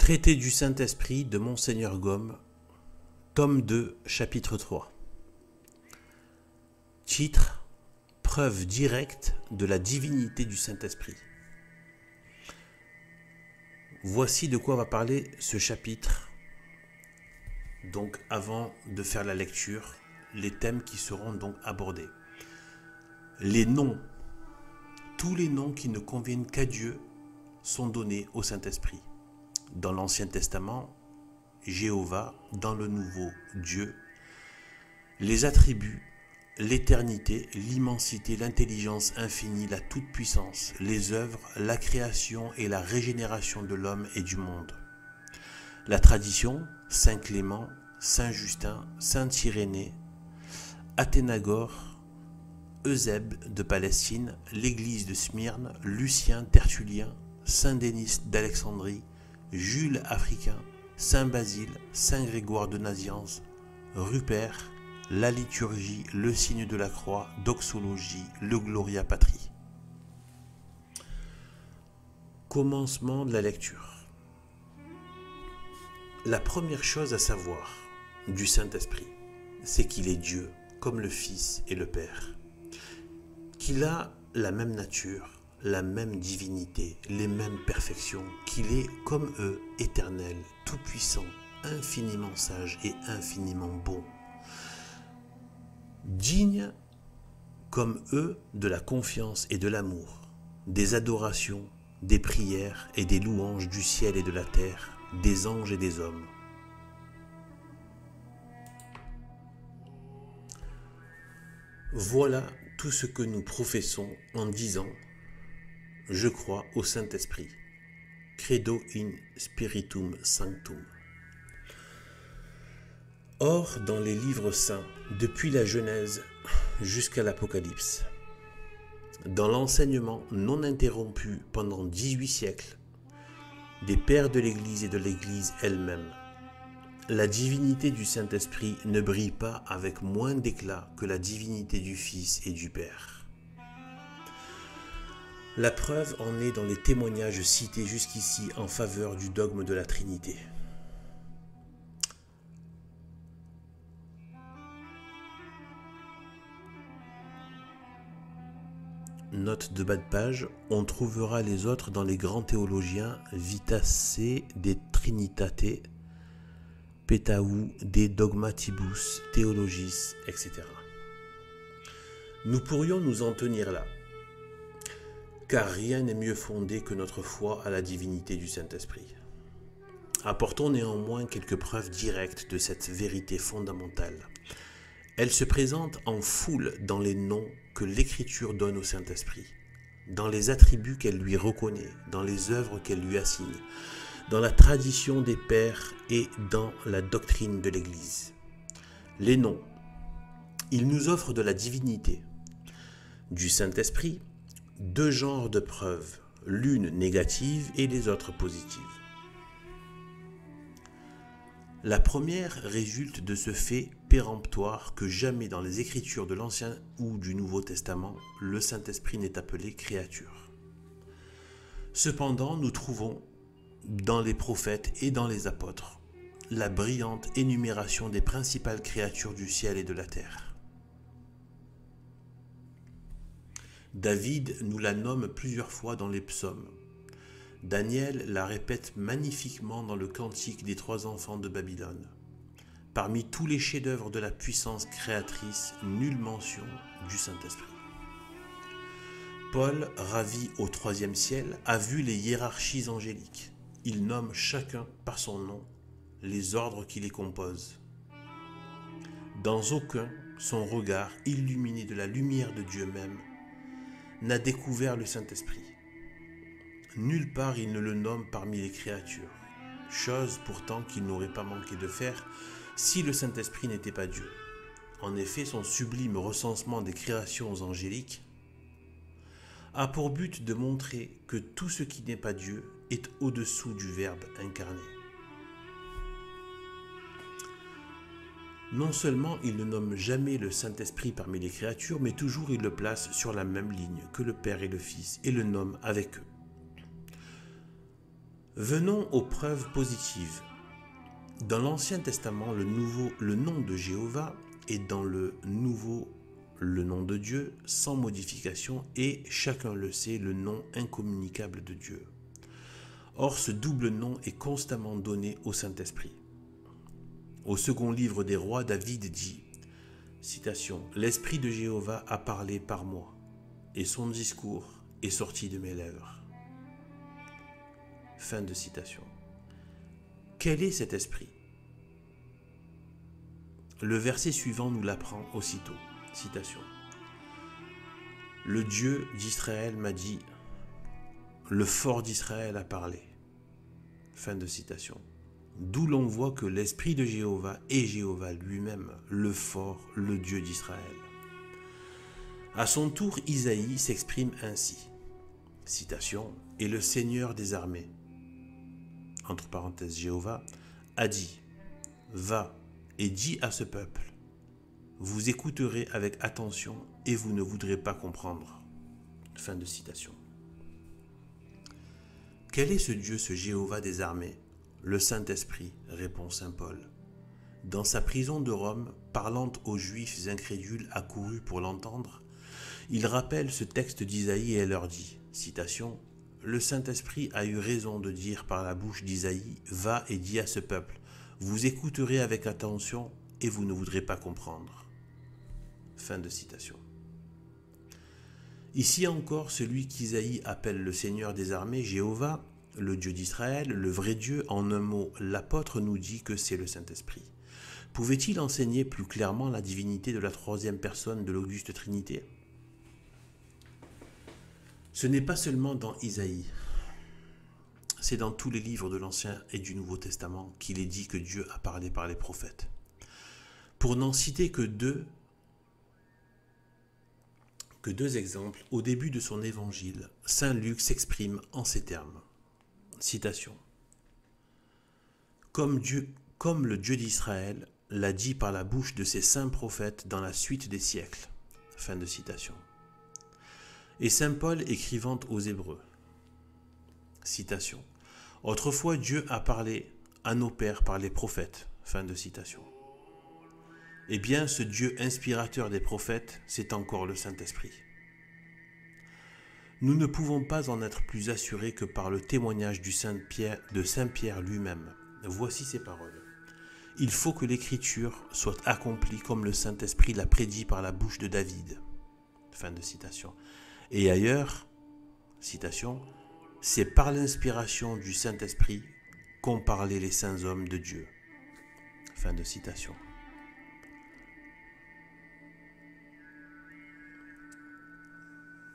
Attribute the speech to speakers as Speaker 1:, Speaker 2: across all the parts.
Speaker 1: Traité du Saint-Esprit de Monseigneur Gaume, tome 2, chapitre 3. Titre: Preuve directe de la divinité du Saint-Esprit. Voici de quoi va parler ce chapitre. Donc, avant de faire la lecture, les thèmes qui seront donc abordés. Les noms. Tous les noms qui ne conviennent qu'à Dieu sont donnés au Saint-Esprit. Dans l'Ancien Testament, Jéhovah, dans le Nouveau, Dieu. Les attributs, l'éternité, l'immensité, l'intelligence infinie, la toute-puissance, les œuvres, la création et la régénération de l'homme et du monde. La tradition, Saint Clément, Saint Justin, Saint Irénée, Athénagore, Eusèbe de Palestine, l'Église de Smyrne, Lucien, Tertullien, Saint Denis d'Alexandrie, Jules Africain, Saint Basile, Saint Grégoire de Nazianze, Rupert, la liturgie, le signe de la croix, doxologie, le Gloria Patri. Commencement de la lecture. La première chose à savoir du Saint-Esprit, c'est qu'il est Dieu, comme le Fils et le Père, qu'il a la même nature, la même divinité, les mêmes perfections, qu'il est, comme eux, éternel, tout-puissant, infiniment sage et infiniment bon, digne, comme eux, de la confiance et de l'amour, des adorations, des prières et des louanges du ciel et de la terre, des anges et des hommes. Voilà tout ce que nous professons en disant: je crois au Saint-Esprit. Credo in Spiritum Sanctum. Or, dans les livres saints, depuis la Genèse jusqu'à l'Apocalypse, dans l'enseignement non interrompu pendant 18 siècles des pères de l'Église et de l'Église elle-même, la divinité du Saint-Esprit ne brille pas avec moins d'éclat que la divinité du Fils et du Père. La preuve en est dans les témoignages cités jusqu'ici en faveur du dogme de la Trinité. Note de bas de page, on trouvera les autres dans les grands théologiens Vitasse de Trinitate, Petaou de Dogmatibus Theologis, etc. Nous pourrions nous en tenir là, car rien n'est mieux fondé que notre foi à la divinité du Saint-Esprit. Apportons néanmoins quelques preuves directes de cette vérité fondamentale. Elle se présente en foule dans les noms que l'Écriture donne au Saint-Esprit, dans les attributs qu'elle lui reconnaît, dans les œuvres qu'elle lui assigne, dans la tradition des pères et dans la doctrine de l'Église. Les noms, ils nous offrent de la divinité. Du Saint-Esprit, deux genres de preuves, l'une négative et les autres positives. La première résulte de ce fait péremptoire que jamais dans les Écritures de l'Ancien ou du Nouveau Testament, le Saint-Esprit n'est appelé créature. Cependant, nous trouvons dans les prophètes et dans les apôtres la brillante énumération des principales créatures du ciel et de la terre. David nous la nomme plusieurs fois dans les psaumes. Daniel la répète magnifiquement dans le cantique des 3 enfants de Babylone. Parmi tous les chefs-d'œuvre de la puissance créatrice, nulle mention du Saint-Esprit. Paul, ravi au 3e ciel, a vu les hiérarchies angéliques. Il nomme chacun par son nom, les ordres qui les composent. Dans aucun, son regard, illuminé de la lumière de Dieu même, n'a découvert le Saint-Esprit. Nulle part il ne le nomme parmi les créatures, chose pourtant qu'il n'aurait pas manqué de faire si le Saint-Esprit n'était pas Dieu. En effet, son sublime recensement des créations angéliques a pour but de montrer que tout ce qui n'est pas Dieu est au-dessous du Verbe incarné. Non seulement il ne nomme jamais le Saint-Esprit parmi les créatures, mais toujours il le place sur la même ligne que le Père et le Fils et le nomme avec eux. Venons aux preuves positives. Dans l'Ancien Testament, le nom de Jéhovah est dans le Nouveau le nom de Dieu sans modification et, chacun le sait, le nom incommunicable de Dieu. Or, ce double nom est constamment donné au Saint-Esprit. Au second livre des rois, David dit, citation, « L'Esprit de Jéhovah a parlé par moi, et son discours est sorti de mes lèvres. » Fin de citation. Quel est cet esprit? Le verset suivant nous l'apprend aussitôt. Citation. Le Dieu d'Israël m'a dit, le fort d'Israël a parlé. Fin de citation. D'où l'on voit que l'esprit de Jéhovah est Jéhovah lui-même, le fort, le Dieu d'Israël. À son tour, Isaïe s'exprime ainsi. Citation. Et le Seigneur des armées, entre parenthèses Jéhovah, a dit, va et dis à ce peuple, vous écouterez avec attention et vous ne voudrez pas comprendre. Fin de citation. Quel est ce Dieu, ce Jéhovah des armées? Le Saint-Esprit, répond saint Paul. Dans sa prison de Rome, parlant aux Juifs incrédules accourus pour l'entendre, il rappelle ce texte d'Isaïe et leur dit, citation, le Saint-Esprit a eu raison de dire par la bouche d'Isaïe, va et dis à ce peuple, vous écouterez avec attention et vous ne voudrez pas comprendre. Fin de citation. Ici encore, celui qu'Isaïe appelle le Seigneur des armées, Jéhovah, le Dieu d'Israël, le vrai Dieu, en un mot, l'apôtre nous dit que c'est le Saint-Esprit. Pouvait-il enseigner plus clairement la divinité de la troisième personne de l'Auguste Trinité? Ce n'est pas seulement dans Isaïe, c'est dans tous les livres de l'Ancien et du Nouveau Testament qu'il est dit que Dieu a parlé par les prophètes. Pour n'en citer que deux exemples, au début de son évangile, saint Luc s'exprime en ces termes. Citation. Comme le Dieu d'Israël l'a dit par la bouche de ses saints prophètes dans la suite des siècles. Fin de citation. Et saint Paul écrivant aux Hébreux. Citation. Autrefois Dieu a parlé à nos pères par les prophètes. Fin de citation. Eh bien, ce Dieu inspirateur des prophètes, c'est encore le Saint-Esprit. Nous ne pouvons pas en être plus assurés que par le témoignage de Saint Pierre lui-même. Voici ses paroles. Il faut que l'Écriture soit accomplie comme le Saint-Esprit l'a prédit par la bouche de David. Fin de citation. Et ailleurs, citation, c'est par l'inspiration du Saint-Esprit qu'ont parlé les saints hommes de Dieu. Fin de citation.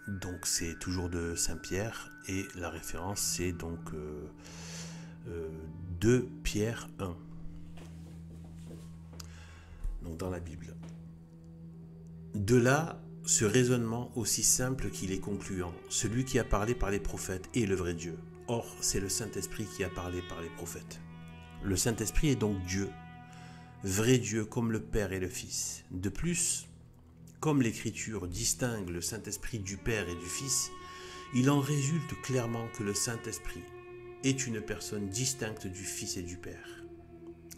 Speaker 1: Donc c'est toujours de saint Pierre et la référence c'est donc 2 Pierre 1. Donc dans la Bible. De là, ce raisonnement aussi simple qu'il est concluant, celui qui a parlé par les prophètes est le vrai Dieu. Or, c'est le Saint-Esprit qui a parlé par les prophètes. Le Saint-Esprit est donc Dieu, vrai Dieu comme le Père et le Fils. De plus, comme l'Écriture distingue le Saint-Esprit du Père et du Fils, il en résulte clairement que le Saint-Esprit est une personne distincte du Fils et du Père.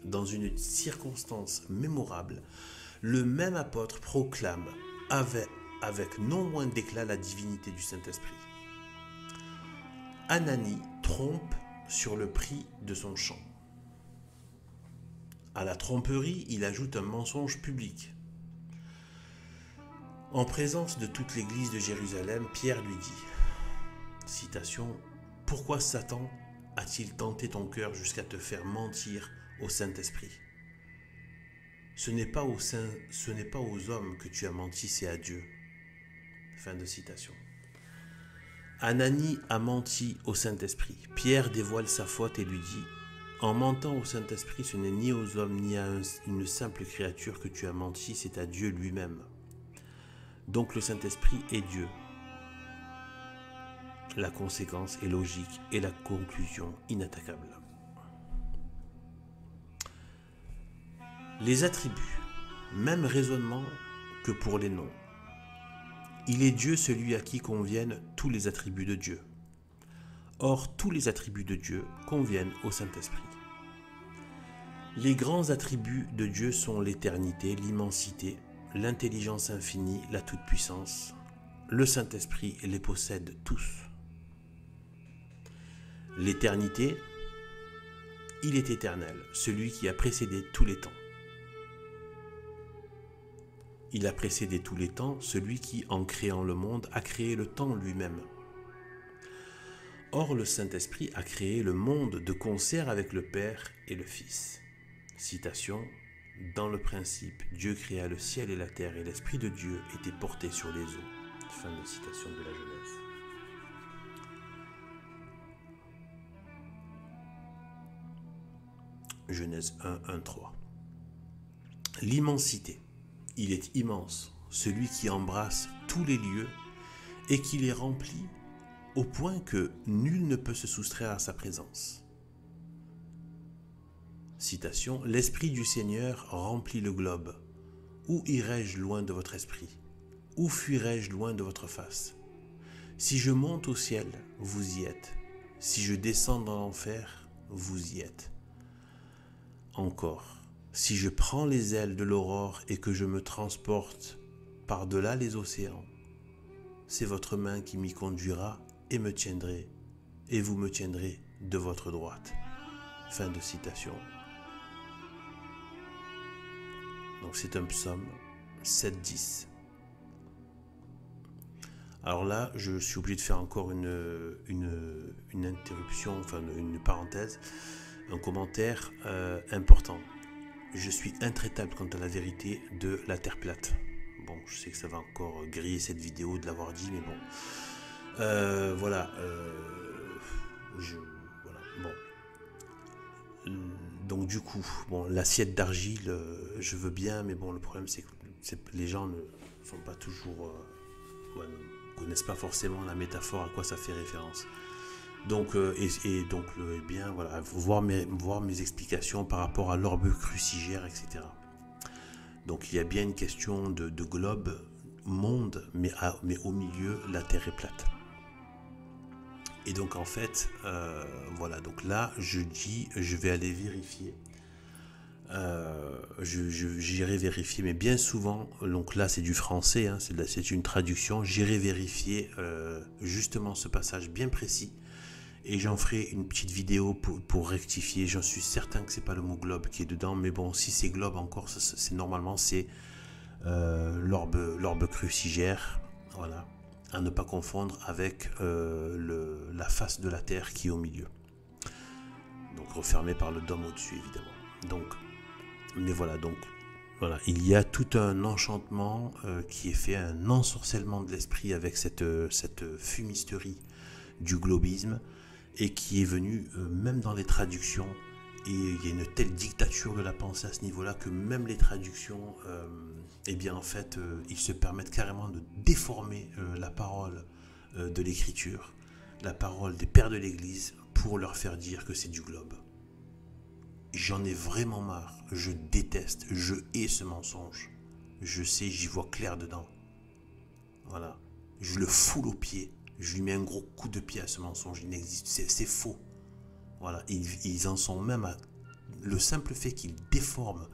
Speaker 1: Dans une circonstance mémorable, le même apôtre proclame avec non moins d'éclat la divinité du Saint-Esprit. Ananie trompe sur le prix de son champ. À la tromperie, il ajoute un mensonge public. En présence de toute l'église de Jérusalem, Pierre lui dit, citation, « Pourquoi Satan a-t-il tenté ton cœur jusqu'à te faire mentir au Saint-Esprit ? Ce n'est pas aux hommes que tu as menti, c'est à Dieu. » Fin de citation. Ananie a menti au Saint-Esprit. Pierre dévoile sa faute et lui dit, « En mentant au Saint-Esprit, ce n'est ni aux hommes ni à une simple créature que tu as menti, c'est à Dieu lui-même. » Donc le Saint-Esprit est Dieu. La conséquence est logique et la conclusion inattaquable. Les attributs, même raisonnement que pour les noms. Il est Dieu celui à qui conviennent tous les attributs de Dieu. Or, tous les attributs de Dieu conviennent au Saint-Esprit. Les grands attributs de Dieu sont l'éternité, l'immensité, l'intelligence infinie, la toute-puissance. Le Saint-Esprit les possède tous. L'éternité, il est éternel, celui qui a précédé tous les temps. Il a précédé tous les temps, celui qui, en créant le monde, a créé le temps lui-même. Or, le Saint-Esprit a créé le monde de concert avec le Père et le Fils. Citation, « Dans le principe, Dieu créa le ciel et la terre, et l'Esprit de Dieu était porté sur les eaux. » Fin de citation de la Genèse. Genèse 1, 1, 3. L'immensité. Il est immense, celui qui embrasse tous les lieux et qui les remplit au point que nul ne peut se soustraire à sa présence. Citation, « L'Esprit du Seigneur remplit le globe. Où irai-je loin de votre esprit? Où fuirai-je loin de votre face? Si je monte au ciel, vous y êtes. Si je descends dans l'enfer, vous y êtes. Encore. Si je prends les ailes de l'aurore et que je me transporte par-delà les océans, c'est votre main qui m'y conduira et me tiendrez, et vous me tiendrez de votre droite. » Fin de citation. Donc c'est un psaume 7-10. Alors là, je suis obligé de faire encore une interruption, enfin une parenthèse, un commentaire important. Je suis intraitable quant à la vérité de la Terre plate. Bon, je sais que ça va encore griller cette vidéo de l'avoir dit, mais bon. Voilà. Bon. Donc du coup, bon, l'assiette d'argile, je veux bien, mais bon, le problème c'est que les gens ne sont pas toujours, ne connaissent pas forcément la métaphore, à quoi ça fait référence. Donc, donc, bien, voilà, voir mes explications par rapport à l'orbe crucigère, etc. Donc, il y a bien une question de globe, monde, mais au milieu, la Terre est plate. Et donc, en fait, voilà, donc là, je vais aller vérifier. J'irai vérifier, mais bien souvent, donc là, c'est du français, hein, c'est une traduction, j'irai vérifier justement ce passage bien précis. Et j'en ferai une petite vidéo pour rectifier. J'en suis certain que c'est pas le mot globe qui est dedans, mais bon, si c'est globe encore, normalement c'est l'orbe crucigère, voilà, à ne pas confondre avec la face de la Terre qui est au milieu. Donc refermée par le dôme au-dessus, évidemment. Donc, mais voilà, donc voilà, il y a tout un enchantement qui est fait, un ensorcellement de l'esprit avec cette fumisterie du globisme, et qui est venu même dans les traductions, et il y a une telle dictature de la pensée à ce niveau-là que même les traductions, eh bien en fait, ils se permettent carrément de déformer la parole de l'écriture, la parole des pères de l'Église, pour leur faire dire que c'est du globe. J'en ai vraiment marre, je déteste, je hais ce mensonge. Je sais, j'y vois clair dedans. Voilà, je le foule aux pieds. Je lui mets un gros coup de pied à ce mensonge, il n'existe, c'est faux. Voilà, ils en sont même à le simple fait qu'ils déforment,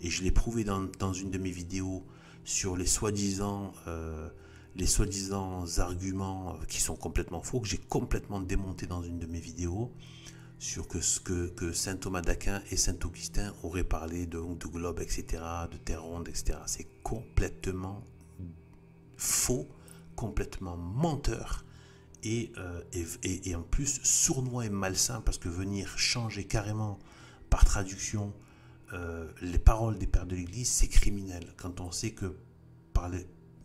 Speaker 1: et je l'ai prouvé dans une de mes vidéos sur les soi-disant arguments qui sont complètement faux, que j'ai complètement démonté dans une de mes vidéos, sur que saint Thomas d'Aquin et saint Augustin auraient parlé de globe, etc., de terre ronde, etc. C'est complètement faux, complètement menteur, et en plus sournois et malsain, parce que venir changer carrément par traduction les paroles des pères de l'Église, c'est criminel, quand on sait que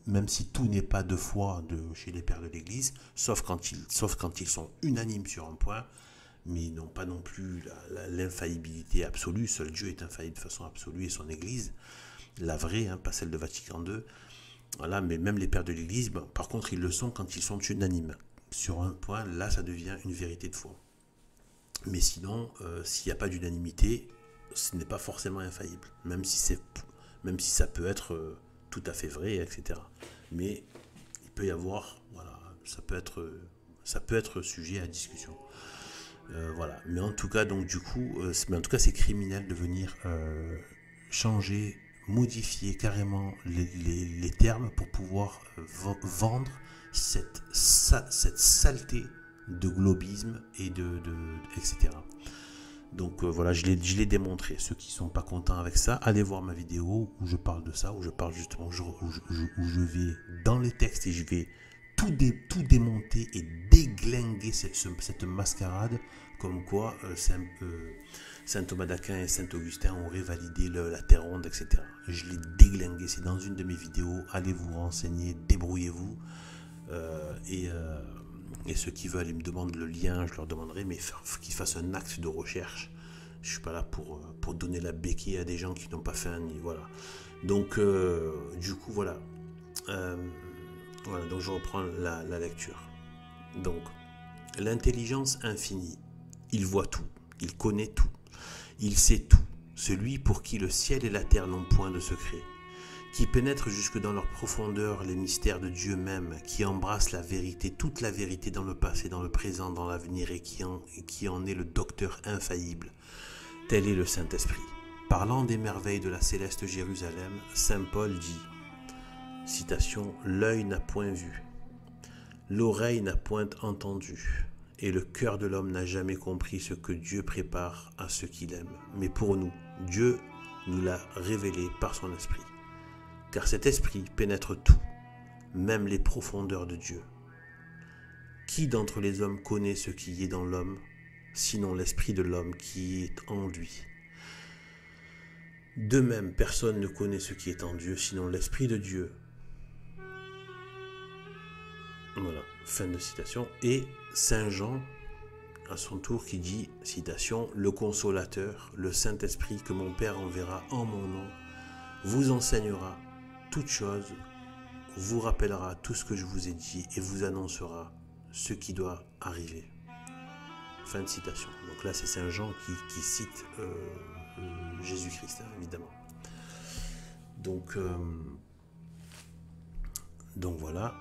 Speaker 1: même si tout n'est pas de foi chez les pères de l'Église, sauf quand ils sont unanimes sur un point, mais ils n'ont pas non plus l'infaillibilité absolue. Seul Dieu est infaillible de façon absolue, et son Église, la vraie, hein, pas celle de Vatican II. Voilà, mais même les pères de l'Église, par contre, ils le sont quand ils sont unanimes. Sur un point, là, ça devient une vérité de foi. Mais sinon, s'il n'y a pas d'unanimité, ce n'est pas forcément infaillible, même si ça peut être tout à fait vrai, etc. Mais il peut y avoir, voilà, ça peut être ça peut être sujet à discussion. Voilà. Mais en tout cas, donc du coup, c'est criminel de venir changer, modifier carrément les termes pour pouvoir vendre cette saleté de globisme et etc. Donc voilà, je l'ai démontré. Ceux qui sont pas contents avec ça, allez voir ma vidéo où je parle de ça, où je parle justement, où je vais dans les textes et je vais tout démonter et déglinguer cette mascarade, comme quoi Saint Thomas d'Aquin et Saint Augustin auraient validé la Terre ronde, etc. Je l'ai déglingué, c'est dans une de mes vidéos. Allez vous renseigner, débrouillez-vous. Et ceux qui veulent, ils me demandent le lien, je leur demanderai, mais qu'ils fassent un acte de recherche. Je suis pas là pour donner la béquille à des gens qui n'ont pas fait un nid, voilà. Donc, du coup, voilà. Voilà, donc je reprends la lecture. Donc, l'intelligence infinie, il voit tout, il connaît tout, il sait tout, celui pour qui le ciel et la terre n'ont point de secret, qui pénètre jusque dans leur profondeur les mystères de Dieu même, qui embrasse la vérité, toute la vérité dans le passé, dans le présent, dans l'avenir, et qui en est le docteur infaillible. Tel est le Saint-Esprit. Parlant des merveilles de la céleste Jérusalem, Saint Paul dit, citation, « L'œil n'a point vu, l'oreille n'a point entendu, et le cœur de l'homme n'a jamais compris ce que Dieu prépare à ceux qu'il aime. Mais pour nous, Dieu nous l'a révélé par son Esprit. Car cet esprit pénètre tout, même les profondeurs de Dieu. Qui d'entre les hommes connaît ce qui est dans l'homme, sinon l'esprit de l'homme qui est en lui? De même, personne ne connaît ce qui est en Dieu, sinon l'esprit de Dieu. » Voilà, fin de citation. Et Saint Jean, à son tour, qui dit, citation, « Le consolateur, le Saint-Esprit que mon Père enverra en mon nom, vous enseignera toute chose, vous rappellera tout ce que je vous ai dit et vous annoncera ce qui doit arriver. » Fin de citation. Donc là, c'est Saint Jean qui cite Jésus-Christ, hein, évidemment. Donc voilà,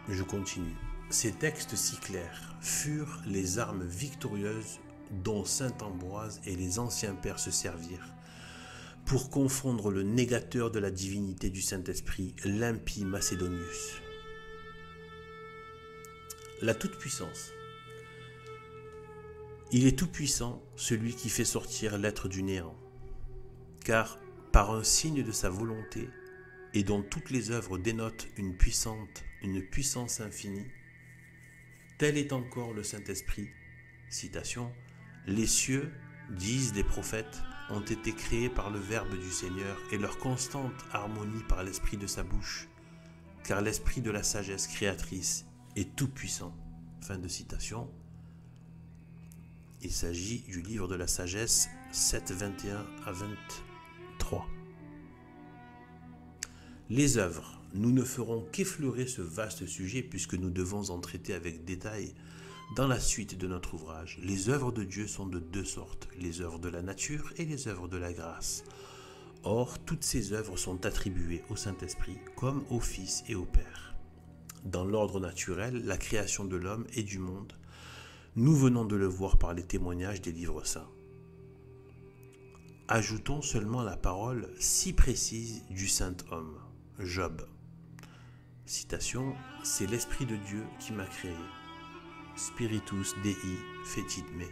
Speaker 1: je continue. Ces textes si clairs furent les armes victorieuses dont saint Ambroise et les anciens pères se servirent pour confondre le négateur de la divinité du Saint-Esprit, l'impie Macédonius. La toute-puissance. Il est tout-puissant, celui qui fait sortir l'être du néant, car par un signe de sa volonté, et dont toutes les œuvres dénotent une puissance infinie, tel est encore le Saint-Esprit. Citation, « Les cieux, disent les prophètes, ont été créés par le Verbe du Seigneur et leur constante harmonie par l'esprit de sa bouche, car l'esprit de la sagesse créatrice est tout-puissant. » Fin de citation. Il s'agit du livre de la sagesse 7, 21 à 23. Les œuvres. Nous ne ferons qu'effleurer ce vaste sujet puisque nous devons en traiter avec détail dans la suite de notre ouvrage. Les œuvres de Dieu sont de deux sortes, les œuvres de la nature et les œuvres de la grâce. Or, toutes ces œuvres sont attribuées au Saint-Esprit comme au Fils et au Père. Dans l'ordre naturel, la création de l'homme et du monde, nous venons de le voir par les témoignages des livres saints. Ajoutons seulement la parole si précise du saint homme, Job. Citation, « C'est l'Esprit de Dieu qui m'a créé. Spiritus Dei fecit me. »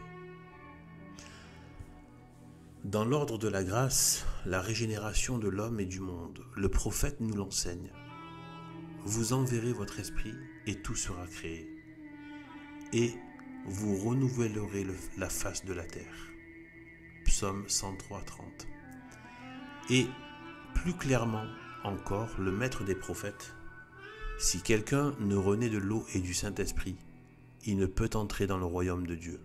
Speaker 1: Dans l'ordre de la grâce, la régénération de l'homme et du monde, le prophète nous l'enseigne. Vous enverrez votre esprit et tout sera créé. Et vous renouvellerez la face de la terre. Psaume 103, 30. Et plus clairement encore, le maître des prophètes, si quelqu'un ne renaît de l'eau et du Saint-Esprit, il ne peut entrer dans le royaume de Dieu.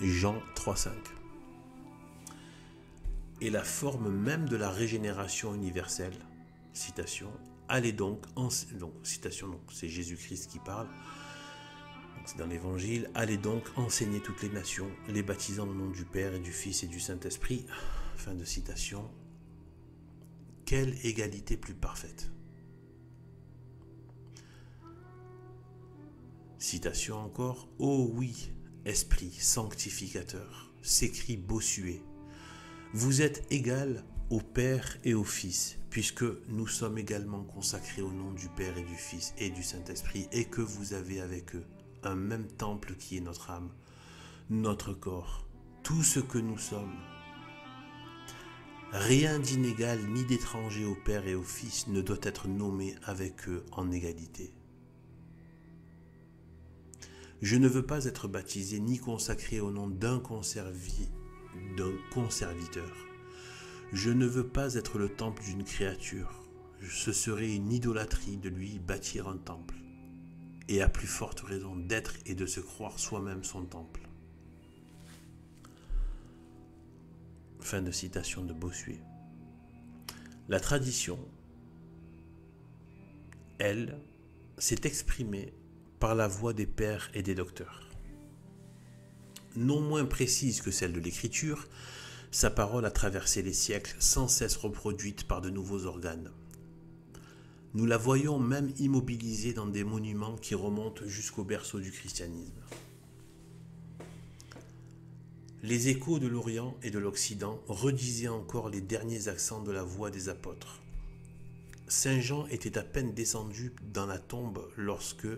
Speaker 1: Jean 3,5. Et la forme même de la régénération universelle, citation, allez donc, citation, donc c'est Jésus-Christ qui parle, c'est dans l'évangile, allez donc enseigner toutes les nations, les baptisant au nom du Père et du Fils et du Saint-Esprit. fin de citation. Quelle égalité plus parfaite. Citation encore. Ô oui, Esprit sanctificateur, s'écrie Bossuet, vous êtes égal au Père et au Fils, puisque nous sommes également consacrés au nom du Père et du Fils et du Saint-Esprit, et que vous avez avec eux un même temple qui est notre âme, notre corps, tout ce que nous sommes. Rien d'inégal ni d'étranger au Père et au Fils ne doit être nommé avec eux en égalité. Je ne veux pas être baptisé ni consacré au nom d'un conserviteur. Je ne veux pas être le temple d'une créature. Ce serait une idolâtrie de lui bâtir un temple. Et à plus forte raison d'être et de se croire soi-même son temple. Fin de citation de Bossuet. La tradition, elle, s'est exprimée par la voix des pères et des docteurs. Non moins précise que celle de l'Écriture, sa parole a traversé les siècles, sans cesse reproduite par de nouveaux organes. Nous la voyons même immobilisée dans des monuments qui remontent jusqu'au berceau du christianisme. Les échos de l'Orient et de l'Occident redisaient encore les derniers accents de la voix des apôtres. Saint Jean était à peine descendu dans la tombe lorsque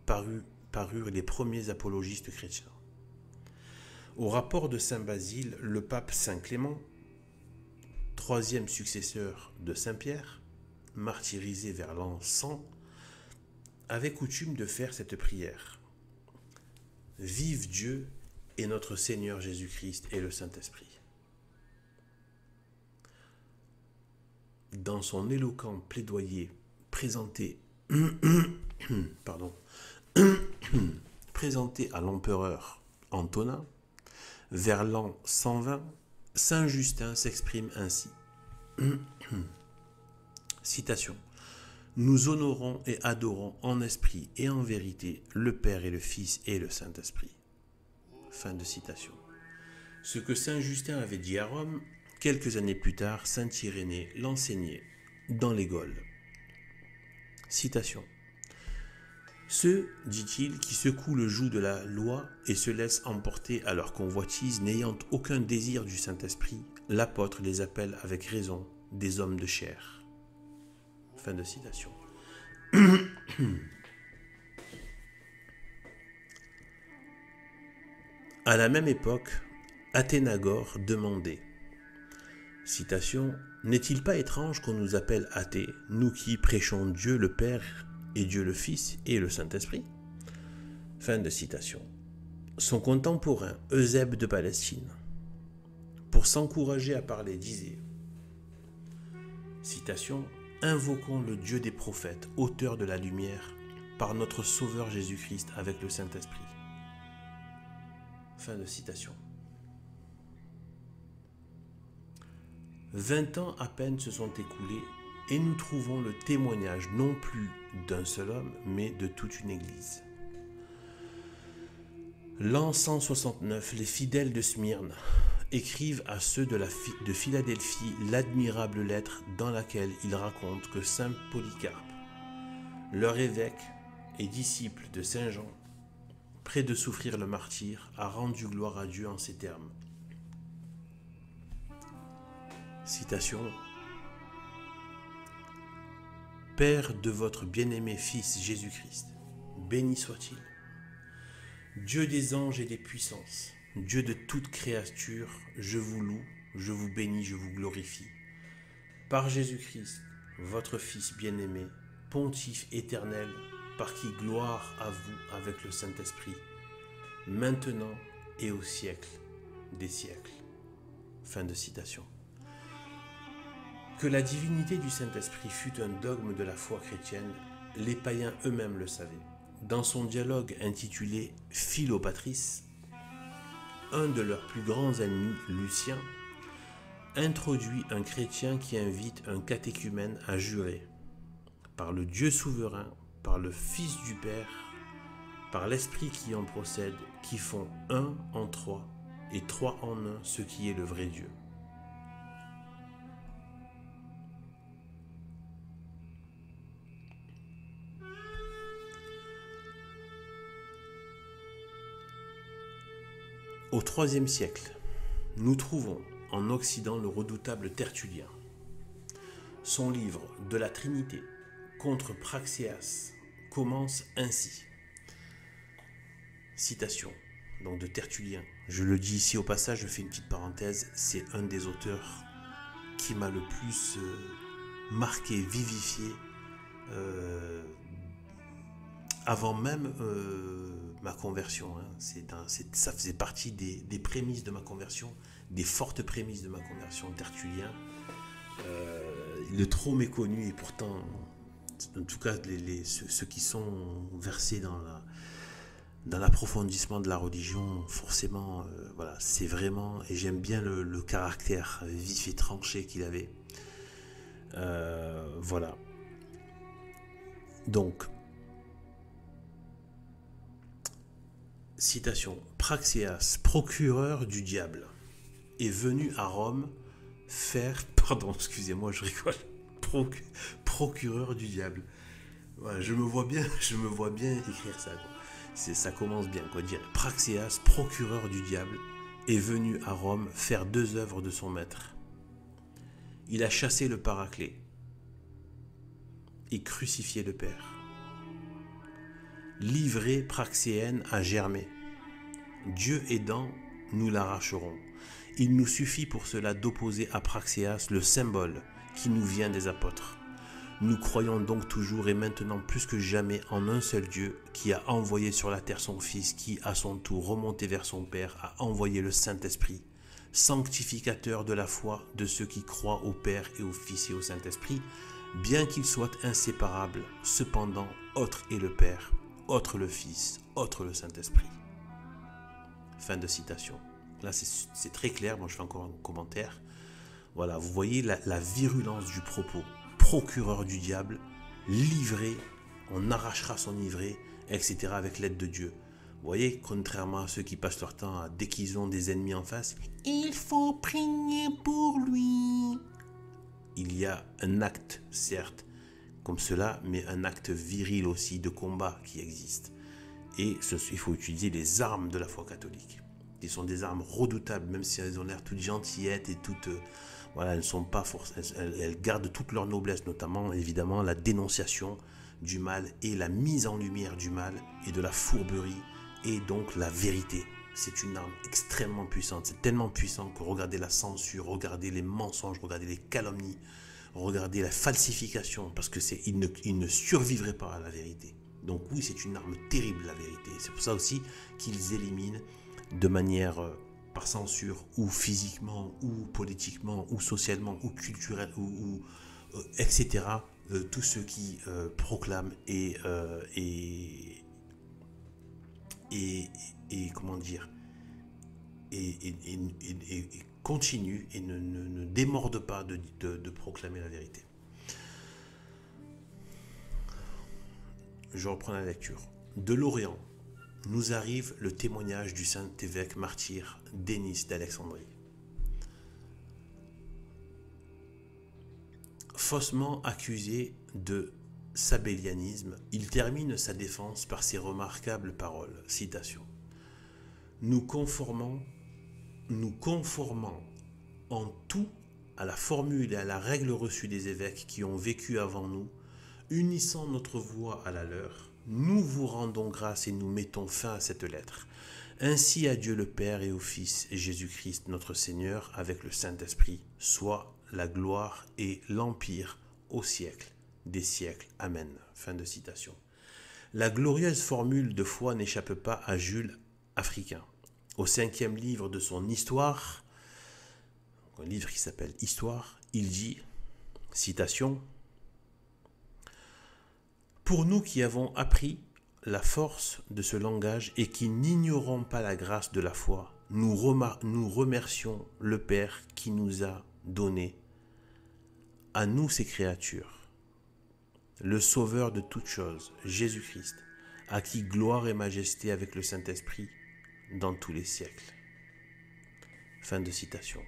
Speaker 1: parurent les premiers apologistes chrétiens. Au rapport de saint Basile, le pape saint Clément, troisième successeur de saint Pierre, martyrisé vers l'an 100, avait coutume de faire cette prière. Vive Dieu et notre Seigneur Jésus-Christ et le Saint-Esprit. Dans son éloquent plaidoyer présenté à l'empereur Antonin, vers l'an 120, saint Justin s'exprime ainsi. Citation. Nous honorons et adorons en esprit et en vérité le Père et le Fils et le Saint-Esprit. Fin de citation. Ce que saint Justin avait dit à Rome, quelques années plus tard, saint Irénée l'enseignait dans les Gaules. Citation. Ceux, dit-il, qui secouent le joug de la loi et se laissent emporter à leur convoitise, n'ayant aucun désir du Saint-Esprit, l'apôtre les appelle avec raison des hommes de chair. Fin de citation. À la même époque, Athénagore demandait, citation, « N'est-il pas étrange qu'on nous appelle athées, nous qui prêchons Dieu le Père et Dieu le Fils et le Saint-Esprit ?» Fin de citation. Son contemporain, Eusèbe de Palestine, pour s'encourager à parler, disait, citation, « Invoquons le Dieu des prophètes, auteur de la lumière, par notre Sauveur Jésus-Christ avec le Saint-Esprit. » Fin de citation. 20 ans à peine se sont écoulés et nous trouvons le témoignage non plus d'un seul homme, mais de toute une église. L'an 169, les fidèles de Smyrne écrivent à ceux de Philadelphie l'admirable lettre dans laquelle ils racontent que saint Polycarpe, leur évêque et disciple de saint Jean, près de souffrir le martyre, a rendu gloire à Dieu en ces termes. Citation. Père de votre bien-aimé Fils Jésus-Christ, béni soit-il. Dieu des anges et des puissances, Dieu de toute créature, je vous loue, je vous bénis, je vous glorifie. Par Jésus-Christ, votre Fils bien-aimé, pontife éternel, par qui gloire à vous avec le Saint-Esprit, maintenant et au siècle des siècles. Fin de citation. Que la divinité du Saint-Esprit fût un dogme de la foi chrétienne, les païens eux-mêmes le savaient. Dans son dialogue intitulé « Philopatris », un de leurs plus grands ennemis, Lucien, introduit un chrétien qui invite un catéchumène à jurer par le Dieu souverain, par le Fils du Père, par l'Esprit qui en procède, qui font un en trois et trois en un, ce qui est le vrai Dieu. Au IIIe siècle, nous trouvons en Occident le redoutable Tertullien. Son livre De la Trinité contre Praxéas commence ainsi. Citation donc de Tertullien. Je le dis ici au passage, je fais une petite parenthèse, c'est un des auteurs qui m'a le plus marqué, vivifié avant même ma conversion. Ça faisait partie des prémices de ma conversion, des fortes prémices de ma conversion. Tertullien, il est trop méconnu et pourtant, en tout cas, ceux qui sont versés dans l'approfondissement de la religion, forcément, voilà, c'est vraiment, et j'aime bien le caractère vif et tranché qu'il avait. Voilà. Donc, citation, Praxéas, procureur du diable, est venu à Rome faire, pardon, excusez-moi, je rigole, procureur du diable. Ouais, je me vois bien écrire ça, quoi. Ça commence bien, quoi, dire Praxéas, procureur du diable, est venu à Rome faire 2 œuvres de son maître. Il a chassé le Paraclet et crucifié le Père. Livré Praxéenne à germer. Dieu aidant, nous l'arracherons. Il nous suffit pour cela d'opposer à Praxéas le symbole qui nous vient des apôtres. Nous croyons donc toujours et maintenant plus que jamais en un seul Dieu qui a envoyé sur la terre son Fils qui, à son tour remonté vers son Père, a envoyé le Saint-Esprit, sanctificateur de la foi de ceux qui croient au Père et au Fils et au Saint-Esprit, bien qu'ils soient inséparables, cependant, autre est le Père, autre le Fils, autre le Saint-Esprit. Fin de citation. Là, c'est très clair, moi je fais encore un commentaire. Voilà, vous voyez la virulence du propos. Procureur du diable, livré, on arrachera son livré, etc. avec l'aide de Dieu. Vous voyez, contrairement à ceux qui passent leur temps à, dès qu'ils ont des ennemis en face, il faut prier pour lui. Il y a un acte, certes, comme cela, mais un acte viril aussi de combat qui existe. Et il faut utiliser les armes de la foi catholique. Qui sont des armes redoutables, même si elles ont l'air toutes gentillettes et toutes... voilà, elles ne sont pas elles gardent toute leur noblesse, notamment évidemment la dénonciation du mal et la mise en lumière du mal et de la fourberie et donc la vérité. C'est une arme extrêmement puissante. C'est tellement puissant que regardez la censure, regardez les mensonges, regardez les calomnies, regardez la falsification, parce que il ne survivrait pas à la vérité. Donc oui, c'est une arme terrible, la vérité. C'est pour ça aussi qu'ils éliminent de manière par censure, ou physiquement, ou politiquement, ou socialement, ou culturellement, etc., tous ceux qui proclament et comment dire, et continuent et ne démordent pas de proclamer la vérité. Je reprends la lecture. De l'Orient nous arrive le témoignage du saint évêque martyr Denis d'Alexandrie. Faussement accusé de sabellianisme, il termine sa défense par ces remarquables paroles. Citation. Nous conformant en tout à la formule et à la règle reçue des évêques qui ont vécu avant nous, unissant notre voix à la leur, nous vous rendons grâce et nous mettons fin à cette lettre. Ainsi à Dieu le Père et au Fils et Jésus-Christ notre Seigneur avec le Saint-Esprit, soit la gloire et l'empire au siècle des siècles. Amen. Fin de citation. La glorieuse formule de foi n'échappe pas à Jules Africain. Au 5e livre de son Histoire, un livre qui s'appelle Histoire, il dit, citation, « Pour nous qui avons appris la force de ce langage et qui n'ignorons pas la grâce de la foi, nous remercions le Père qui nous a donné à nous ses créatures, le Sauveur de toutes choses, Jésus-Christ, à qui gloire et majesté avec le Saint-Esprit dans tous les siècles. » Fin de citation.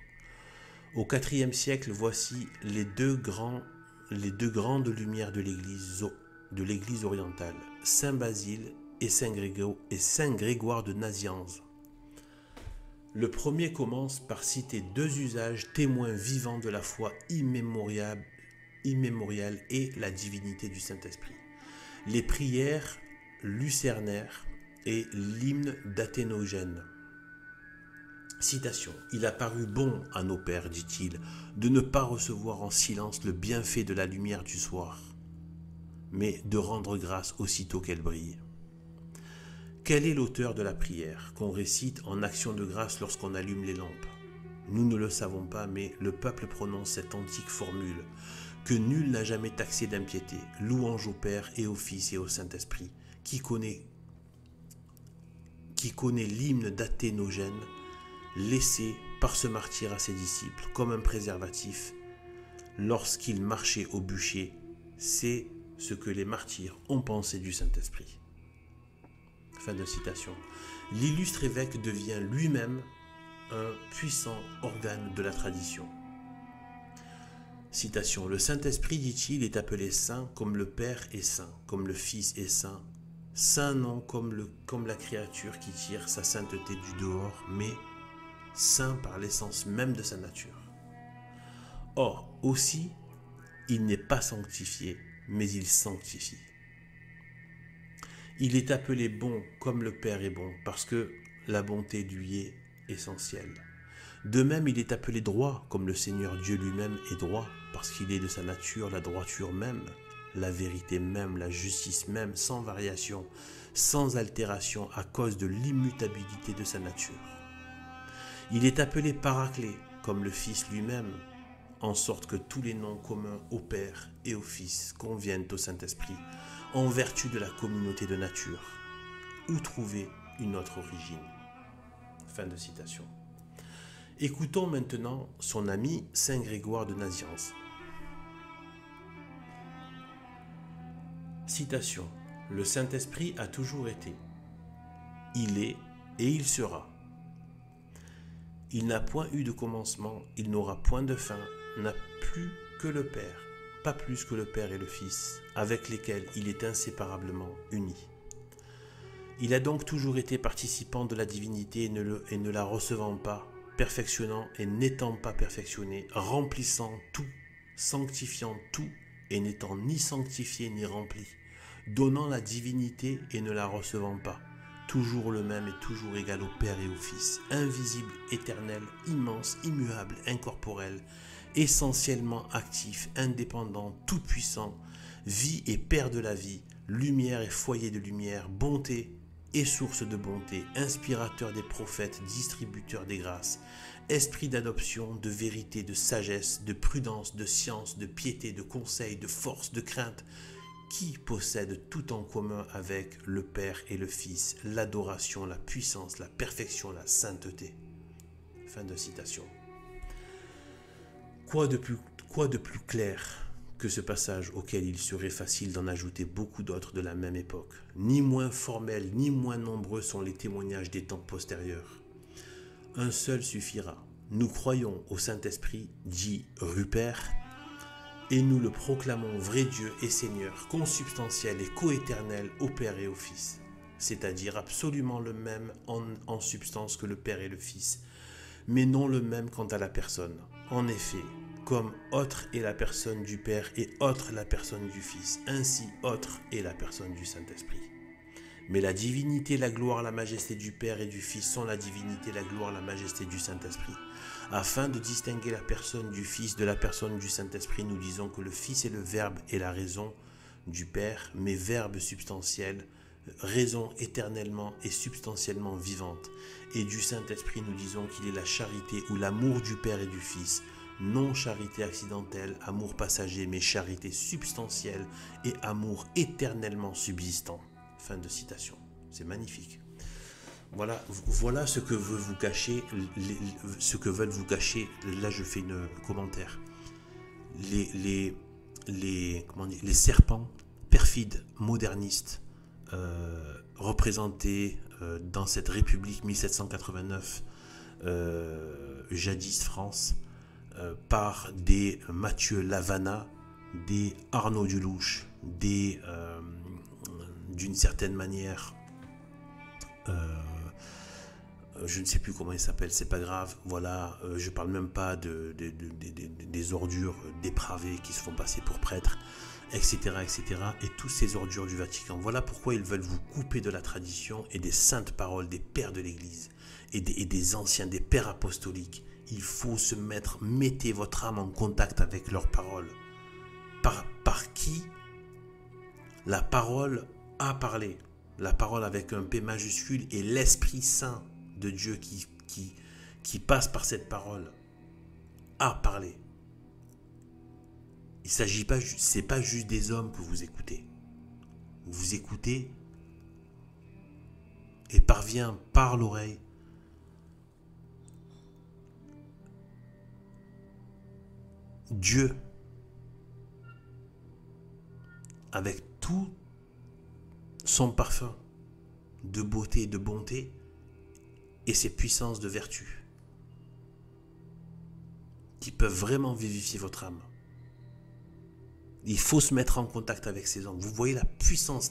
Speaker 1: Au IVe siècle, voici les deux grandes lumières de l'Église orientale, Saint Basile et Saint Grégoire de Nazianze. Le premier commence par citer deux usages témoins vivants de la foi immémoriale et la divinité du Saint-Esprit. Les prières lucernaires et l'hymne d'Athénogène. Citation. Il a paru bon à nos pères, dit-il, de ne pas recevoir en silence le bienfait de la lumière du soir, mais de rendre grâce aussitôt qu'elle brille. Quel est l'auteur de la prière qu'on récite en action de grâce lorsqu'on allume les lampes? Nous ne le savons pas, mais le peuple prononce cette antique formule que nul n'a jamais taxé d'impiété, louange au Père et au Fils et au Saint-Esprit, qui connaît l'hymne d'Athénogène laissé par ce martyr à ses disciples comme un préservatif lorsqu'il marchait au bûcher. C'est ce que les martyrs ont pensé du Saint-Esprit. Fin de citation. L'illustre évêque devient lui-même un puissant organe de la tradition. Citation. Le Saint-Esprit, dit-il, est appelé saint comme le Père est saint, comme le Fils est saint. Saint non comme la créature qui tire sa sainteté du dehors, mais saint par l'essence même de sa nature. Or, aussi, il n'est pas sanctifié, mais il sanctifie. Il est appelé bon comme le Père est bon, parce que la bonté lui est essentielle. De même, il est appelé droit comme le Seigneur Dieu lui-même est droit, parce qu'il est de sa nature la droiture même, la vérité même, la justice même, sans variation, sans altération, à cause de l'immutabilité de sa nature. Il est appelé Paraclet, comme le Fils lui-même, en sorte que tous les noms communs au Père et au Fils conviennent au Saint-Esprit, en vertu de la communauté de nature. Où trouver une autre origine? Fin de citation. Écoutons maintenant son ami Saint Grégoire de Nazianze. Citation. Le Saint-Esprit a toujours été. Il est et il sera. Il n'a point eu de commencement, il n'aura point de fin, n'a plus que le Père, pas plus que le Père et le Fils, avec lesquels il est inséparablement uni. Il a donc toujours été participant de la divinité et ne la recevant pas, perfectionnant et n'étant pas perfectionné, remplissant tout, sanctifiant tout et n'étant ni sanctifié ni rempli, donnant la divinité et ne la recevant pas, toujours le même et toujours égal au Père et au Fils, invisible, éternel, immense, immuable, incorporel, essentiellement actif, indépendant, tout-puissant, vie et Père de la vie, lumière et foyer de lumière, bonté et source de bonté, inspirateur des prophètes, distributeur des grâces, esprit d'adoption, de vérité, de sagesse, de prudence, de science, de piété, de conseil, de force, de crainte, qui possède tout en commun avec le Père et le Fils, l'adoration, la puissance, la perfection, la sainteté. Fin de citation. Quoi de plus clair que ce passage auquel il serait facile d'en ajouter beaucoup d'autres de la même époque. Ni moins formels, ni moins nombreux sont les témoignages des temps postérieurs. Un seul suffira. Nous croyons au Saint-Esprit, dit Rupert, et nous le proclamons vrai Dieu et Seigneur, consubstantiel et coéternel au Père et au Fils, c'est-à-dire absolument le même en substance que le Père et le Fils, mais non le même quant à la personne. En effet, comme autre est la personne du Père et autre la personne du Fils, ainsi autre est la personne du Saint-Esprit. Mais la divinité, la gloire, la majesté du Père et du Fils sont la divinité, la gloire, la majesté du Saint-Esprit. Afin de distinguer la personne du Fils de la personne du Saint-Esprit, nous disons que le Fils est le Verbe et la raison du Père, mais Verbe substantiel, raison éternellement et substantiellement vivante. Et du Saint-Esprit, nous disons qu'il est la charité ou l'amour du Père et du Fils, non charité accidentelle, amour passager, mais charité substantielle et amour éternellement subsistant. Fin de citation. C'est magnifique. Voilà ce que veut vous cacher, veulent vous cacher. Là, je fais un commentaire. Les serpents perfides, modernistes, représentés dans cette République 1789, jadis France, par des Mathieu Lavana, des Arnaud Delouche, d'une certaine manière je ne sais plus comment il s'appelle, c'est pas grave, voilà, je parle même pas des ordures dépravées qui se font passer pour prêtres, etc., etc., et tous ces ordures du Vatican. Voilà pourquoi ils veulent vous couper de la tradition et des saintes paroles des pères de l'Église et des anciens, des pères apostoliques. Il faut se mettre, mettez votre âme en contact avec leurs paroles. Par qui la parole a parlé. La parole avec un P majuscule et l'Esprit Saint de Dieu qui passe par cette parole a parlé. Il s'agit pas, c'est pas juste des hommes que vous écoutez. Vous écoutez et parvient par l'oreille Dieu avec tout son parfum de beauté et de bonté et ses puissances de vertu qui peuvent vraiment vivifier votre âme. Il faut se mettre en contact avec ces hommes. Vous voyez la puissance.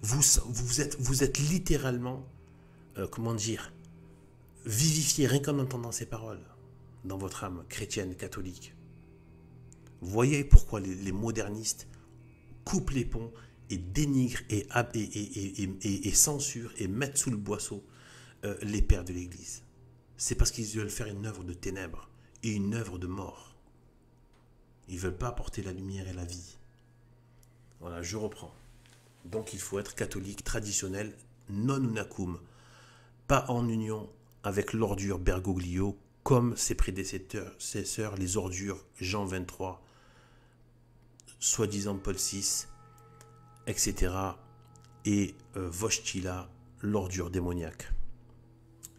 Speaker 1: Vous êtes littéralement, vivifié rien qu'en entendant ces paroles dans votre âme chrétienne, catholique. Vous voyez pourquoi les modernistes coupent les ponts et dénigrent et censurent et mettent sous le boisseau les pères de l'Église. C'est parce qu'ils veulent faire une œuvre de ténèbres et une œuvre de mort. Ils ne veulent pas apporter la lumière et la vie. Voilà, je reprends. Donc il faut être catholique traditionnel, non unacum, pas en union avec l'ordure Bergoglio, comme ses prédécesseurs, les ordures Jean 23, soi-disant Paul VI, etc. et Wojtyla, l'ordure démoniaque.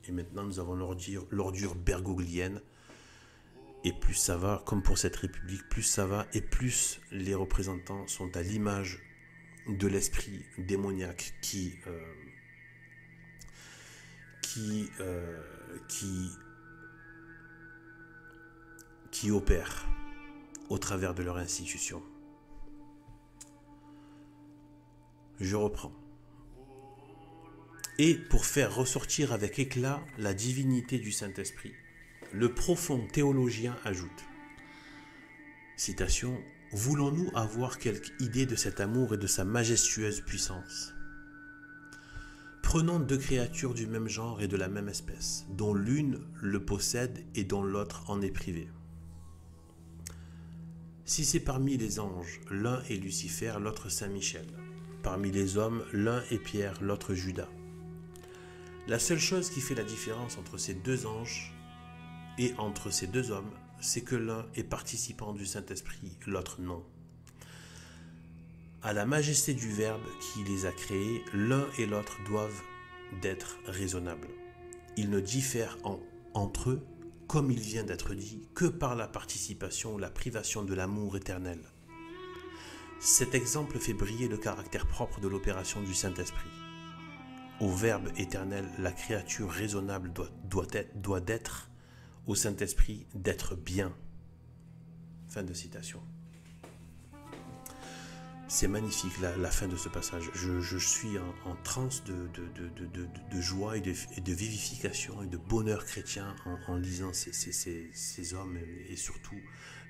Speaker 1: Et maintenant nous avons l'ordure bergoglienne. Et plus ça va, comme pour cette république, plus ça va et plus les représentants sont à l'image de l'esprit démoniaque qui opère au travers de leur institution. Je reprends. Et pour faire ressortir avec éclat la divinité du Saint-Esprit, le profond théologien ajoute, citation, « Voulons-nous avoir quelque idée de cet amour et de sa majestueuse puissance ? Prenons deux créatures du même genre et de la même espèce, dont l'une le possède et dont l'autre en est privée. Si c'est parmi les anges, l'un est Lucifer, l'autre Saint-Michel. Parmi les hommes, l'un est Pierre, l'autre Judas. La seule chose qui fait la différence entre ces deux anges et entre ces deux hommes, c'est que l'un est participant du Saint-Esprit, l'autre non. À la majesté du Verbe qui les a créés, l'un et l'autre doivent d'être raisonnables. Ils ne diffèrent entre eux, comme il vient d'être dit, que par la participation ou la privation de l'amour éternel. Cet exemple fait briller le caractère propre de l'opération du Saint-Esprit. Au Verbe éternel, la créature raisonnable doit d'être, au Saint-Esprit d'être bien. Fin de citation. C'est magnifique la fin de ce passage. Je suis en transe de joie et de vivification et de bonheur chrétien en lisant ces hommes et surtout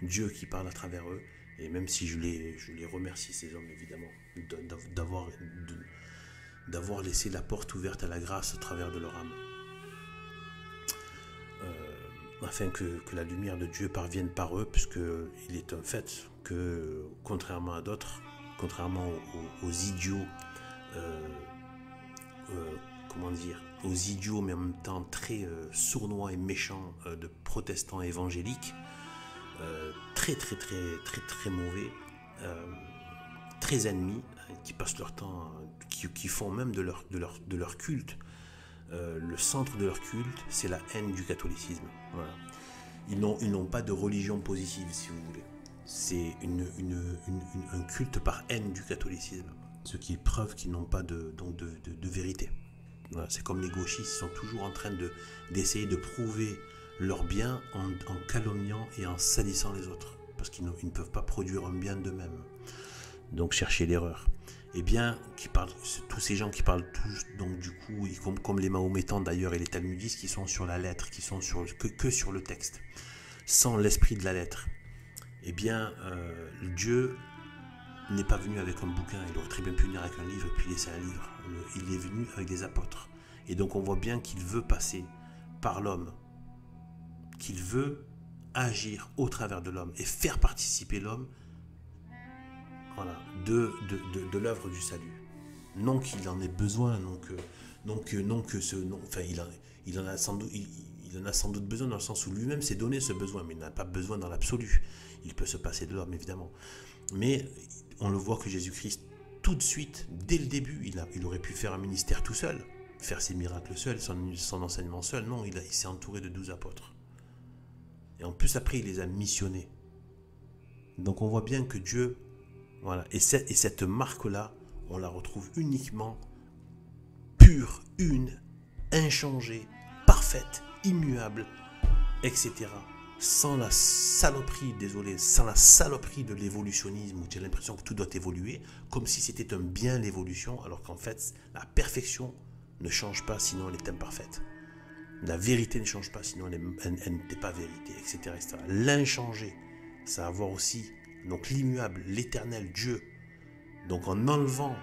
Speaker 1: Dieu qui parle à travers eux. Et même si je les remercie, ces hommes, évidemment, d'avoir laissé la porte ouverte à la grâce au travers de leur âme. Afin que la lumière de Dieu parvienne par eux, puisqu'il est un fait que, contrairement à d'autres, contrairement aux idiots, aux idiots, mais en même temps très sournois et méchants de protestants évangéliques, très mauvais, très ennemis, qui passent leur temps, qui font même de leur culte, le centre de leur culte, c'est la haine du catholicisme. Voilà. Ils n'ont pas de religion positive, si vous voulez. C'est un culte par haine du catholicisme, ce qui est preuve qu'ils n'ont pas de vérité. Voilà. C'est comme les gauchistes, ils sont toujours en train d'essayer de prouver leur bien en calomniant et en salissant les autres, parce qu'ils ne peuvent pas produire un bien d'eux-mêmes. Donc cherchez l'erreur. eh bien, tous ces gens qui parlent tous, donc du coup, comme les mahométans d'ailleurs et les talmudistes qui sont sur la lettre, qui sont que sur le texte, sans l'esprit de la lettre, eh bien, Dieu n'est pas venu avec un bouquin, il aurait très bien pu venir avec un livre et puis laisser un livre. Il est venu avec des apôtres. Et donc on voit bien qu'il veut passer par l'homme, qu'il veut agir au travers de l'homme et faire participer l'homme, voilà, de l'œuvre du salut. Non qu'il en ait besoin, il en a sans doute besoin dans le sens où lui-même s'est donné ce besoin, mais il n'a pas besoin dans l'absolu. Il peut se passer de l'homme, évidemment. Mais on le voit que Jésus-Christ, tout de suite, dès le début, il aurait pu faire un ministère tout seul, faire ses miracles seul, son enseignement seul. Non, il s'est entouré de 12 apôtres. Et en plus, après, il les a missionnés. Donc on voit bien que Dieu, voilà, et cette marque-là, on la retrouve uniquement pure, une, inchangée, parfaite, immuable, etc. Sans la saloperie, sans la saloperie de l'évolutionnisme où tu as l'impression que tout doit évoluer, comme si c'était un bien l'évolution, alors qu'en fait, la perfection ne change pas, sinon elle est imparfaite. La vérité ne change pas, sinon elle n'est pas vérité, etc., etc. L'inchangé, ça va voir aussi donc l'immuable, l'éternel Dieu. Donc en enlevant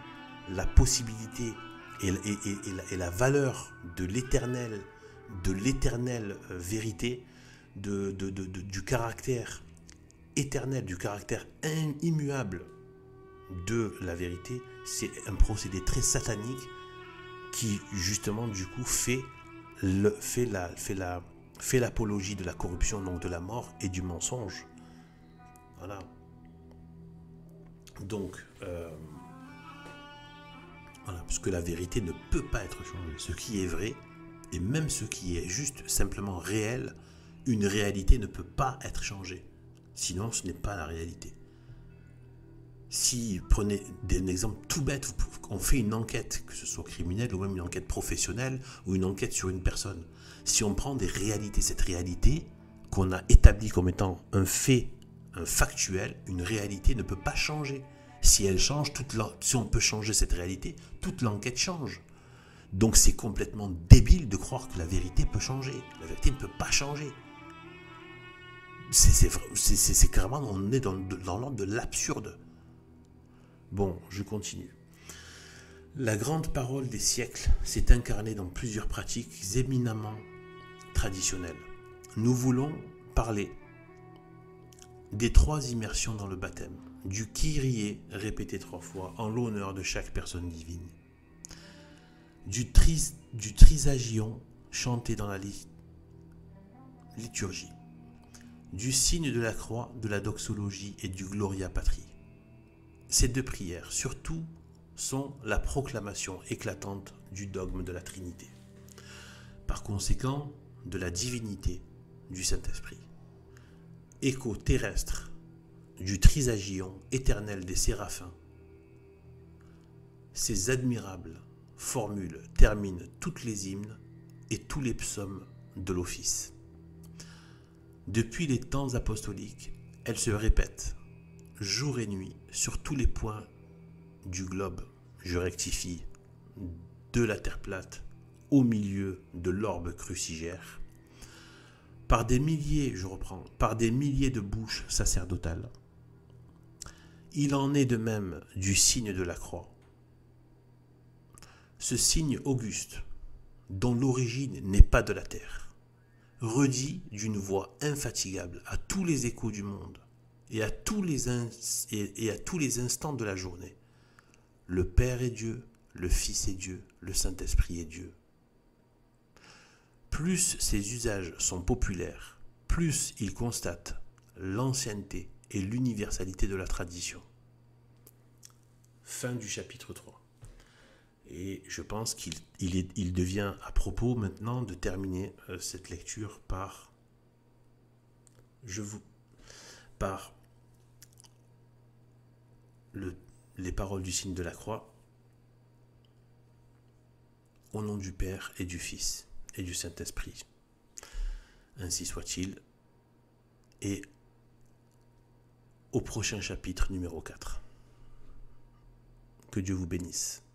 Speaker 1: la possibilité et la valeur de l'éternelle vérité, du caractère éternel, du caractère immuable de la vérité, c'est un procédé très satanique qui justement du coup fait l'apologie de la corruption, donc de la mort et du mensonge. Voilà. Donc, voilà, parce que la vérité ne peut pas être changée. Ce qui est vrai, et même ce qui est juste simplement réel, une réalité ne peut pas être changée. Sinon, ce n'est pas la réalité. Si, prenez un exemple tout bête, on fait une enquête, que ce soit criminelle ou même une enquête professionnelle ou une enquête sur une personne. Si on prend des réalités, cette réalité qu'on a établie comme étant un fait, un factuel, une réalité ne peut pas changer. Si elle change, si on peut changer cette réalité, toute l'enquête change. Donc c'est complètement débile de croire que la vérité peut changer. La vérité ne peut pas changer. C'est carrément, on est dans l'ordre de l'absurde. Bon, je continue. La grande parole des siècles s'est incarnée dans plusieurs pratiques éminemment traditionnelles. Nous voulons parler des 3 immersions dans le baptême, du Kyrie répété 3 fois en l'honneur de chaque personne divine, du trisagion chanté dans la liturgie, du signe de la croix, de la doxologie et du Gloria Patri. Ces 2 prières, surtout, sont la proclamation éclatante du dogme de la Trinité. Par conséquent, de la divinité du Saint-Esprit. Écho terrestre du trisagion éternel des séraphins. Ces admirables formules terminent toutes les hymnes et tous les psaumes de l'office. Depuis les temps apostoliques, elles se répètent jour et nuit sur tous les points du globe, je rectifie, de la terre plate, au milieu de l'orbe crucigère, par des milliers de bouches sacerdotales. Il en est de même du signe de la croix. Ce signe auguste, dont l'origine n'est pas de la terre, redit d'une voix infatigable à tous les échos du monde et à tous les instants de la journée. Le Père est Dieu, le Fils est Dieu, le Saint-Esprit est Dieu. Plus ces usages sont populaires, plus ils constatent l'ancienneté et l'universalité de la tradition. Fin du chapitre 3. Et je pense qu'il devient à propos maintenant de terminer cette lecture par les paroles du signe de la croix. Au nom du Père et du Fils et du Saint-Esprit. Ainsi soit-il. Et au prochain chapitre numéro 4. Que Dieu vous bénisse.